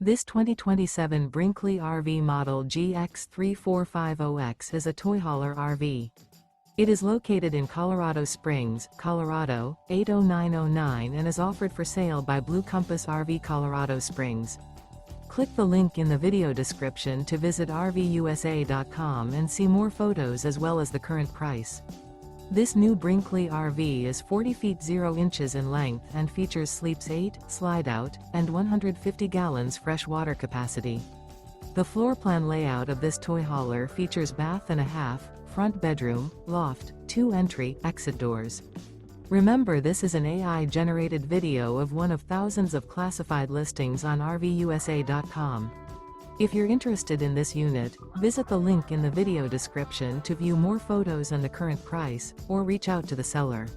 This 2027 Brinkley RV Model Gx 3450X is a toy hauler RV. It is located in Colorado Springs, Colorado, 80909 and is offered for sale by Blue Compass RV Colorado Springs. Click the link in the video description to visit RVUSA.com and see more photos as well as the current price. This new Brinkley RV is 40 feet 0 inches in length and features sleeps 8, slide-out, and 150 gallons fresh water capacity. The floor plan layout of this toy hauler features bath and a half, front bedroom, loft, 2 entry, exit doors. Remember, this is an AI-generated video of one of thousands of classified listings on RVUSA.com. If you're interested in this unit, visit the link in the video description to view more photos and the current price, or reach out to the seller.